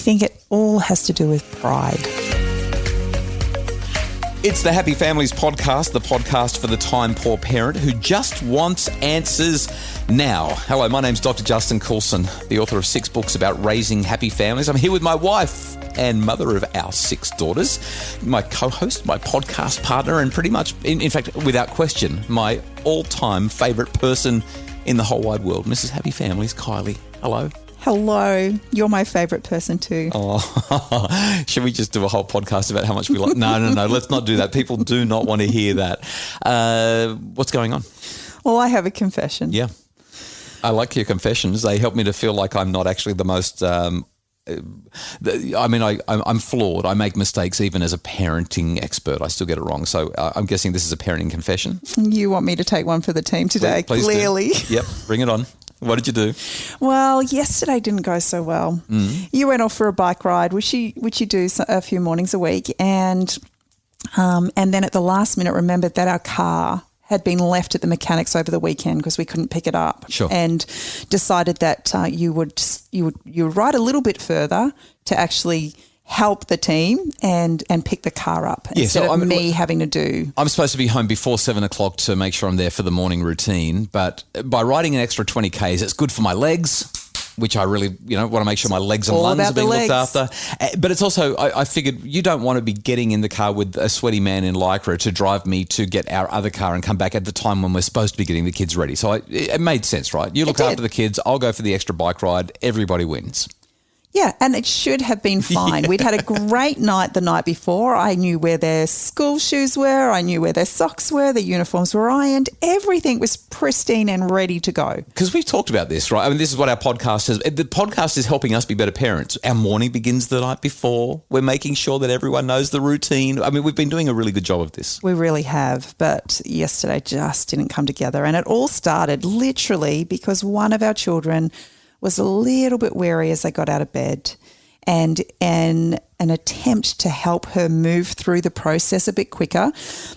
think it all has to do with pride. It's the Happy Families podcast, the podcast for the time-poor parent who just wants answers now. Hello, my name's Dr. Justin Coulson, the author of 6 books about raising happy families. I'm here with my wife and mother of our 6 daughters, my co-host, my podcast partner, and pretty much, in fact, without question, my all-time favourite person in the whole wide world, Mrs. Happy Families, Kylie. Hello. Hello. You're my favourite person too. Oh, should we just do a whole podcast about how much we like? No. Let's not do that. People do not want to hear that. What's going on? Well, I have a confession. Yeah. I like your confessions. They help me to feel like I'm not actually the most... I'm flawed. I make mistakes even as a parenting expert. I still get it wrong. So I'm guessing this is a parenting confession. You want me to take one for the team today, please clearly. Do. Yep, bring it on. What did you do? Well, yesterday didn't go so well. You went off for a bike ride, which you do a few mornings a week, and then at the last minute remembered that our car had been left at the mechanics over the weekend because we couldn't pick it up. Sure. And decided that you would ride a little bit further to actually help the team and pick the car up instead of me having to do. I'm supposed to be home before 7 o'clock to make sure I'm there for the morning routine, but by riding an extra 20 Ks, it's good for my legs, which I really, want to make sure my legs and lungs are being looked after. But it's also, I figured you don't want to be getting in the car with a sweaty man in Lycra to drive me to get our other car and come back at the time when we're supposed to be getting the kids ready. So it made sense, right? You look after the kids, I'll go for the extra bike ride, everybody wins. Yeah, and it should have been fine. We'd had a great night the night before. I knew where their school shoes were. I knew where their socks were. Their uniforms were ironed. Everything was pristine and ready to go. Because we've talked about this, right? I mean, this is what our podcast is. The podcast is helping us be better parents. Our morning begins the night before. We're making sure that everyone knows the routine. I mean, we've been doing a really good job of this. We really have. But yesterday just didn't come together. And it all started literally because one of our children was a little bit weary as they got out of bed, and an attempt to help her move through the process a bit quicker,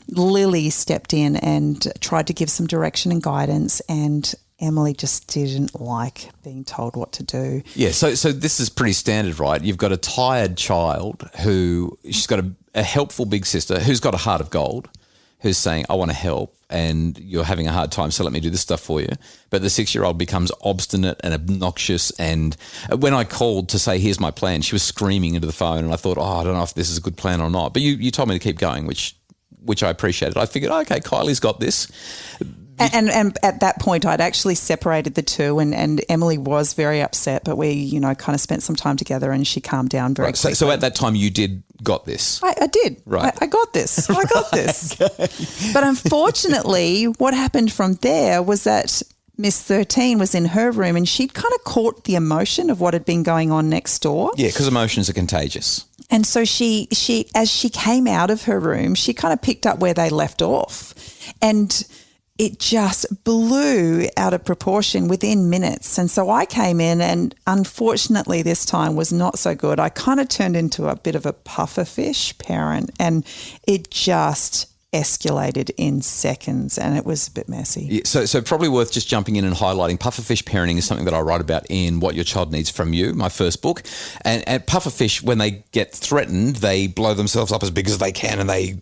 Lily stepped in and tried to give some direction and guidance, and Emily just didn't like being told what to do. Yeah, so this is pretty standard, right? You've got a tired child she's got a helpful big sister who's got a heart of gold, who's saying, I want to help, and you're having a hard time, so let me do this stuff for you. But the 6-year-old becomes obstinate and obnoxious, and when I called to say, here's my plan, she was screaming into the phone, and I thought, I don't know if this is a good plan or not. But you told me to keep going, which I appreciated. I figured, okay, Kylie's got this. And at that point, I'd actually separated the two, and Emily was very upset, but we, kind of spent some time together, and she calmed down very quickly. So at that time, you got this? I did. Right. I got this. I got this. Okay. But unfortunately, what happened from there was that Miss 13 was in her room, and she'd kind of caught the emotion of what had been going on next door. Yeah, because emotions are contagious. And so she, as she came out of her room, she kind of picked up where they left off, and it just blew out of proportion within minutes. And so I came in, and unfortunately this time was not so good. I kind of turned into a bit of a pufferfish parent, and it just escalated in seconds, and it was a bit messy. Yeah, so probably worth just jumping in and highlighting pufferfish parenting is something that I write about in What Your Child Needs From You, my first book. And pufferfish, when they get threatened, they blow themselves up as big as they can, and they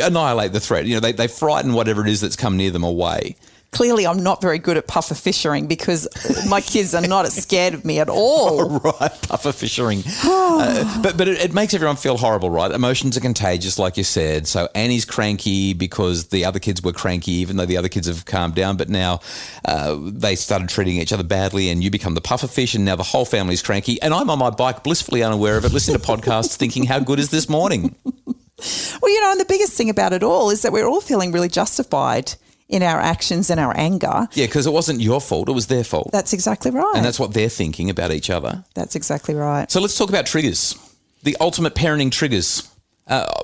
annihilate the threat. They frighten whatever it is that's come near them away. Clearly, I'm not very good at puffer fishing because my kids are not scared of me at all. Right, puffer fishing. But it makes everyone feel horrible, right? Emotions are contagious, like you said. So Annie's cranky because the other kids were cranky, even though the other kids have calmed down. But now they started treating each other badly, and you become the puffer fish, and now the whole family's cranky. And I'm on my bike, blissfully unaware of it, listening to podcasts, thinking, how good is this morning? Well, and the biggest thing about it all is that we're all feeling really justified in our actions and our anger. Yeah, because it wasn't your fault, it was their fault. That's exactly right. And that's what they're thinking about each other. That's exactly right. So let's talk about triggers, the ultimate parenting triggers.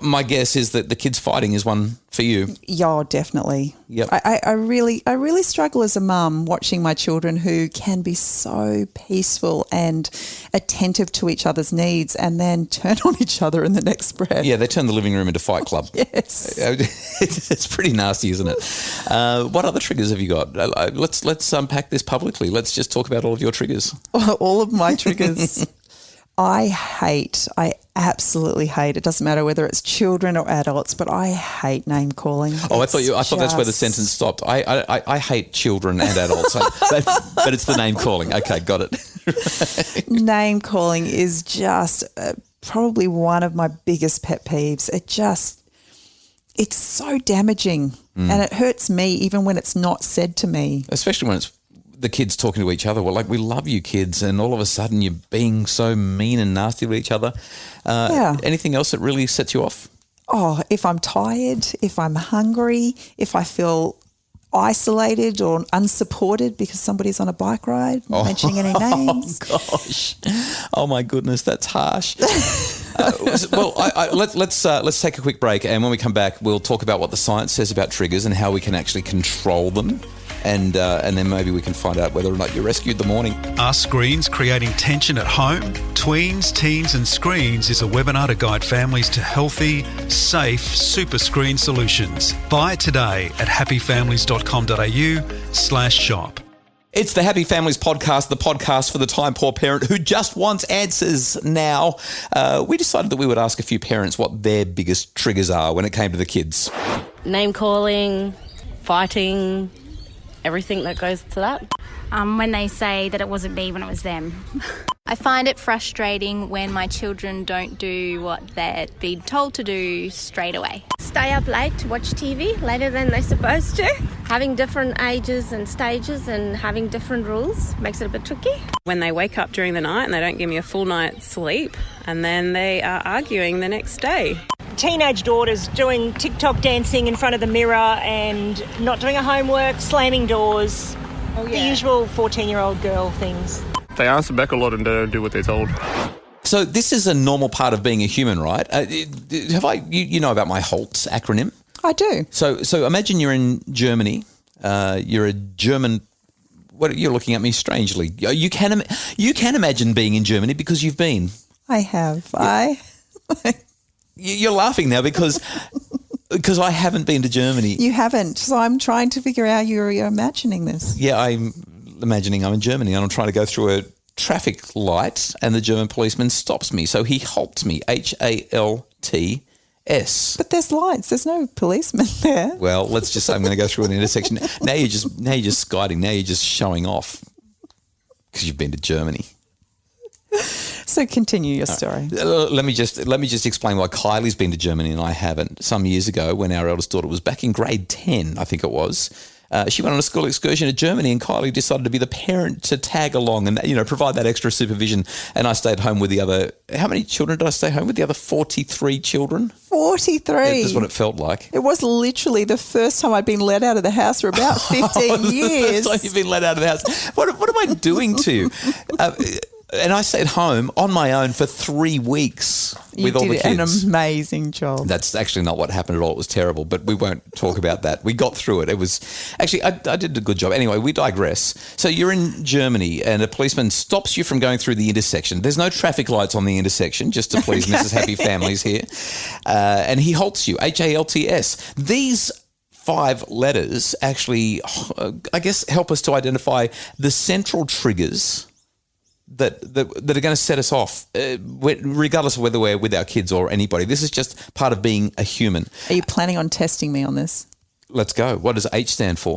My guess is that the kids fighting is one for you. Yeah, definitely. Yep. I really struggle as a mum watching my children who can be so peaceful and attentive to each other's needs and then turn on each other in the next breath. Yeah, they turn the living room into Fight Club. Yes. It's pretty nasty, isn't it? What other triggers have you got? Let's unpack this publicly. Let's just talk about all of your triggers. All of my triggers. I absolutely hate, it doesn't matter whether it's children or adults, but I hate name calling. Oh, I thought that's where the sentence stopped. I hate children and adults, but it's the name calling. Okay, got it. Name calling is just probably one of my biggest pet peeves. It's so damaging and it hurts me even when it's not said to me. Especially when it's the kids talking to each other. Well, like, we love you kids, and all of a sudden you're being so mean and nasty with each other. Anything else that really sets you off? Oh, if I'm tired, if I'm hungry, if I feel isolated or unsupported because somebody's on a bike ride, mentioning any names. Oh gosh! Oh my goodness, that's harsh. Let's take a quick break, and when we come back, we'll talk about what the science says about triggers and how we can actually control them. And then maybe we can find out whether or not you rescued the morning. Are screens creating tension at home? Tweens, Teens and Screens is a webinar to guide families to healthy, safe super screen solutions. Buy it today at happyfamilies.com.au/shop. It's the Happy Families Podcast, the podcast for the time-poor parent who just wants answers now. We decided that we would ask a few parents what their biggest triggers are when it came to the kids. Name calling, fighting, everything that goes to that. When they say that it wasn't me when it was them. I find it frustrating when my children don't do what they're being told to do straight away. Stay up late to watch TV later than they're supposed to. Having different ages and stages and having different rules makes it a bit tricky. When they wake up during the night and they don't give me a full night's sleep, and then they are arguing the next day. Teenage daughters doing TikTok dancing in front of the mirror and not doing her homework, slamming doors. The usual 14-year-old girl things. They answer back a lot and don't do what they're told. So this is a normal part of being a human, right? You know about my H.A.L.T.S acronym? I do. So imagine you're in Germany. You're a German. What, you're looking at me strangely. You can imagine being in Germany because you've been. I have. Yeah. You're laughing now because I haven't been to Germany. You haven't. So I'm trying to figure out you're imagining this. Yeah, I'm imagining I'm in Germany and I'm trying to go through a traffic light and the German policeman stops me. So he halts me, H.A.L.T.S. But there's lights. There's no policeman there. Well, let's just say I'm going to go through an intersection. Now you're just guiding. Now you're just showing off because you've been to Germany. So continue your story. Let me just explain why Kylie's been to Germany and I haven't. Some years ago, when our eldest daughter was back in grade 10, I think it was, she went on a school excursion to Germany, and Kylie decided to be the parent to tag along and provide that extra supervision. And I stayed home with the other. How many children did I stay home with? The other 43 children. 43. That's what it felt like. It was literally the first time I'd been let out of the house for about 15 years. The first time you've been let out of the house. What am I doing to you? And I stayed home on my own for 3 weeks with all the kids. You did an amazing job. That's actually not what happened at all. It was terrible, but we won't talk about that. We got through it. It was actually, I did a good job. Anyway, we digress. So you're in Germany and a policeman stops you from going through the intersection. There's no traffic lights on the intersection, just to please Mrs. Happy Families here. And he halts you, H.A.L.T.S. These 5 letters actually, I guess, help us to identify the central triggers that are going to set us off, regardless of whether we're with our kids or anybody. This is just part of being a human. Are you planning on testing me on this? Let's go. What does H stand for?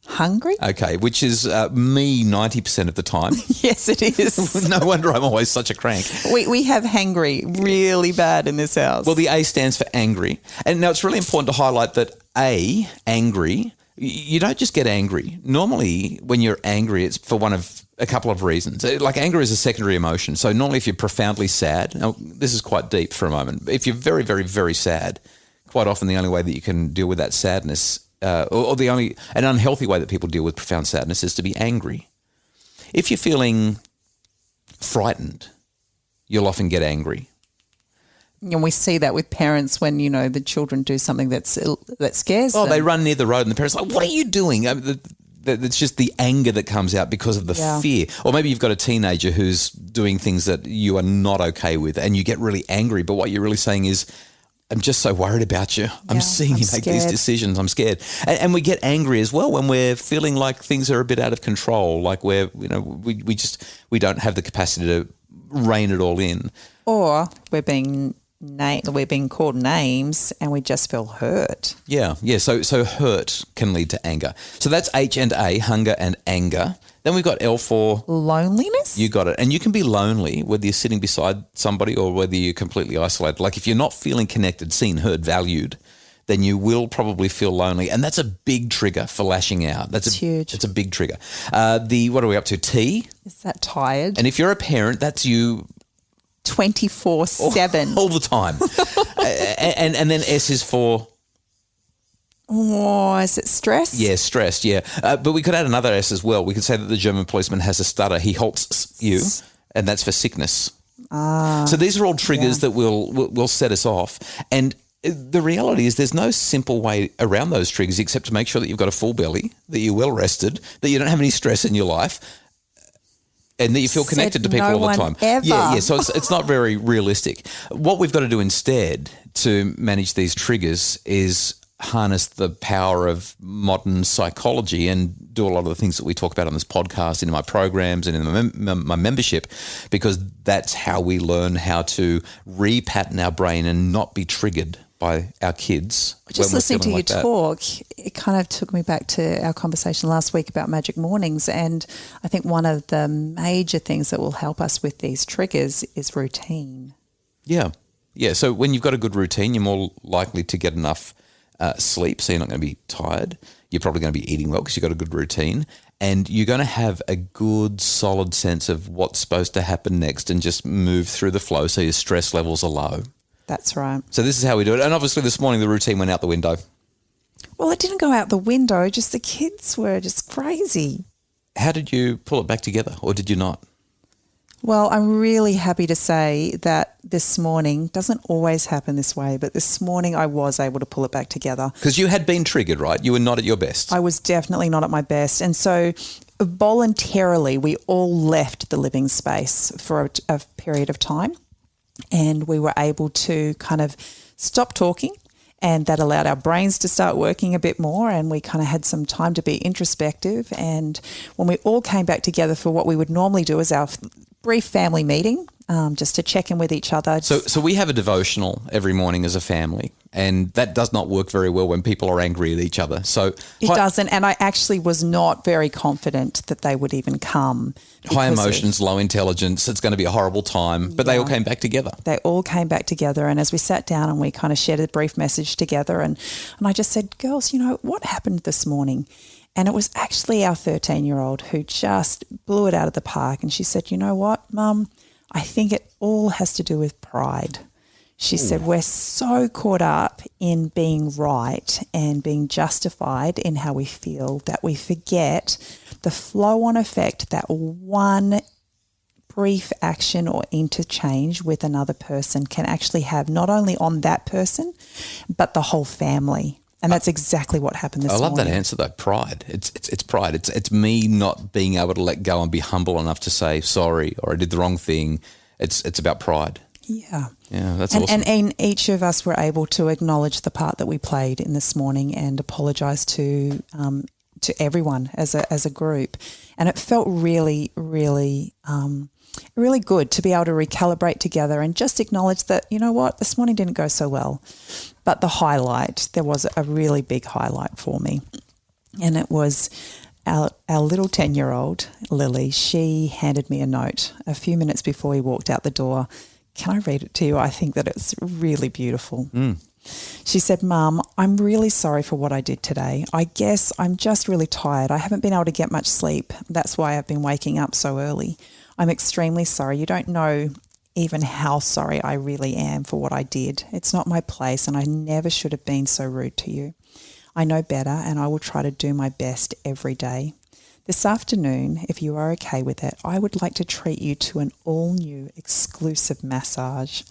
Hungry? Okay, which is me 90% of the time. Yes, it is. No wonder I'm always such a crank. We have hangry really bad in this house. Well, the A stands for angry. And now it's really important to highlight that A, angry, you don't just get angry. Normally, when you're angry, it's for a couple of reasons. Like, anger is a secondary emotion. So normally if you're profoundly sad, now this is quite deep for a moment. If you're very, very, very sad, quite often the only way that you can deal with that sadness, or an unhealthy way that people deal with profound sadness, is to be angry. If you're feeling frightened, you'll often get angry. And we see that with parents when, the children do something that scares them. Oh, they run near the road and the parents are like, what are you doing? It's just the anger that comes out because of the fear. Or maybe you've got a teenager who's doing things that you are not okay with and you get really angry, but what you're really saying is, I'm just so worried about you. I'm seeing you make these decisions. I'm scared. And we get angry as well when we're feeling like things are a bit out of control, like we don't have the capacity to rein it all in. Or we're being called names and we just feel hurt. Yeah. So hurt can lead to anger. So that's H and A, hunger and anger. Then we've got L for loneliness. You got it. And you can be lonely whether you're sitting beside somebody or whether you're completely isolated. Like if you're not feeling connected, seen, heard, valued, then you will probably feel lonely. And that's a big trigger for lashing out. That's huge. It's a big trigger. What are we up to? T? Is that tired? And if you're a parent, that's you 24/7. All the time. and then S is for? Oh, is it stress? Yeah, stressed, yeah. But we could add another S as well. We could say that the German policeman has a stutter. He halts you, and that's for sickness. So these are all triggers that will set us off. And the reality is there's no simple way around those triggers except to make sure that you've got a full belly, that you're well rested, that you don't have any stress in your life, and that you feel connected to people all the time. Ever. Yeah. So it's not very realistic. What we've got to do instead to manage these triggers is harness the power of modern psychology and do a lot of the things that we talk about on this podcast, in my programs and in my membership, because that's how we learn how to repattern our brain and not be triggered by our kids. Just listening to you talk, it kind of took me back to our conversation last week about magic mornings. And I think one of the major things that will help us with these triggers is routine. Yeah. So when you've got a good routine, you're more likely to get enough sleep, so you're not going to be tired. You're probably going to be eating well because you've got a good routine, and you're going to have a good, solid sense of what's supposed to happen next and just move through the flow so your stress levels are low. That's right. So this is how we do it. And obviously this morning the routine went out the window. Well, it didn't go out the window, just the kids were just crazy. How did you pull it back together, or did you not? Well, I'm really happy to say that this morning, doesn't always happen this way, but this morning I was able to pull it back together. Because you had been triggered, right? You were not at your best. I was definitely not at my best. And so voluntarily, we all left the living space for a period of time, and we were able to kind of stop talking, and that allowed our brains to start working a bit more, and we kind of had some time to be introspective. And when we all came back together for what we would normally do as our brief family meeting, just to check in with each other. So we have a devotional every morning as a family, and that does not work very well when people are angry at each other. So it doesn't, and I actually was not very confident that they would even come. High emotions, low intelligence, it's going to be a horrible time, but they all came back together. They all came back together, and as we sat down and we kind of shared a brief message together, and I just said, girls, what happened this morning? And it was actually our 13-year-old who just blew it out of the park. And she said, you know what, Mum, I think it all has to do with pride. She said, we're so caught up in being right and being justified in how we feel that we forget the flow-on effect that one brief action or interchange with another person can actually have, not only on that person, but the whole family. And that's exactly what happened this morning. I love that answer though, pride. It's pride. It's me not being able to let go and be humble enough to say sorry or I did the wrong thing. It's about pride. Yeah. Yeah, that's awesome. And each of us were able to acknowledge the part that we played in this morning and apologise to everyone as a group. And it felt really, really really good to be able to recalibrate together and just acknowledge that, you know what, this morning didn't go so well. But the highlight, there was a really big highlight for me. And it was our little 10-year-old, Lily. She handed me a note a few minutes before we walked out the door. Can I read it to you? I think that it's really beautiful. She said, Mum, I'm really sorry for what I did today. I guess I'm just really tired. I haven't been able to get much sleep. That's why I've been waking up so early. I'm extremely sorry. You don't know even how sorry I really am for what I did. It's not my place, and I never should have been so rude to you. I know better, and I will try to do my best every day. This afternoon, if you are okay with it, I would like to treat you to an all-new exclusive massage.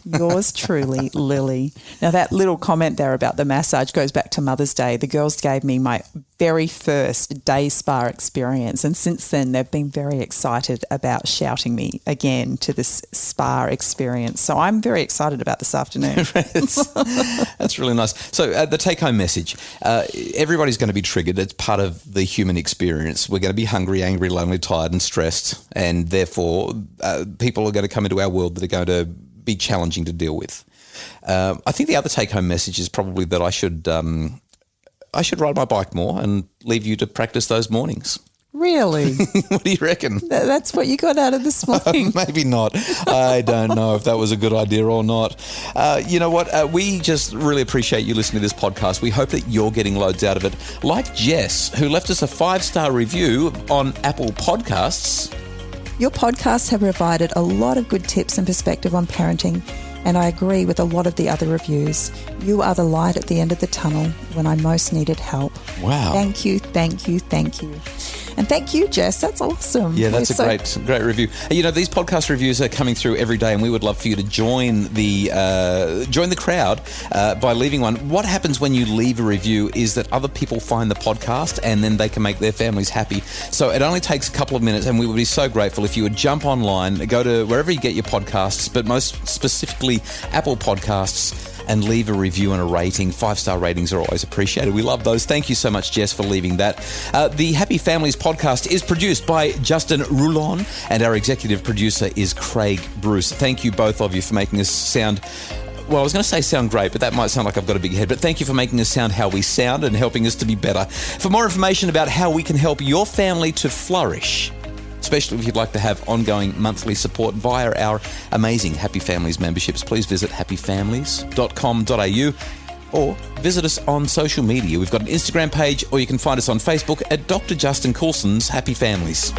Yours truly, Lily. Now, that little comment there about the massage goes back to Mother's Day. The girls gave me my very first day spa experience, and since then they've been very excited about shouting me again to this spa experience. So I'm very excited about this afternoon. That's really nice. So the take-home message, everybody's going to be triggered. It's part of the human experience. We're going to be hungry, angry, lonely, tired and stressed, and therefore people are going to come into our world that are going to be challenging to deal with. I think the other take-home message is probably that I should ride my bike more and leave you to practice those mornings. Really? What do you reckon? That's what you got out of this morning? Maybe not. I don't know if that was a good idea or not. You know what? We just really appreciate you listening to this podcast. We hope that you're getting loads out of it. Like Jess, who left us a 5-star review on Apple Podcasts. Your podcasts have provided a lot of good tips and perspective on parenting, and I agree with a lot of the other reviews. You are the light at the end of the tunnel when I most needed help. Wow. Thank you, thank you, thank you. And thank you, Jess. That's awesome. Yeah, that's a great review. You know, these podcast reviews are coming through every day, and we would love for you to join the crowd by leaving one. What happens when you leave a review is that other people find the podcast, and then they can make their families happy. So it only takes a couple of minutes, and we would be so grateful if you would jump online, go to wherever you get your podcasts, but most specifically Apple Podcasts, and leave a review and a rating. 5-star ratings are always appreciated. We love those. Thank you so much, Jess, for leaving that. The Happy Families podcast is produced by Justin Roulon, and our executive producer is Craig Bruce. Thank you, both of you, for making us sound... Well, I was going to say sound great, but that might sound like I've got a big head. But thank you for making us sound how we sound and helping us to be better. For more information about how we can help your family to flourish, especially if you'd like to have ongoing monthly support via our amazing Happy Families memberships, please visit happyfamilies.com.au or visit us on social media. We've got an Instagram page, or you can find us on Facebook at Dr. Justin Coulson's Happy Families.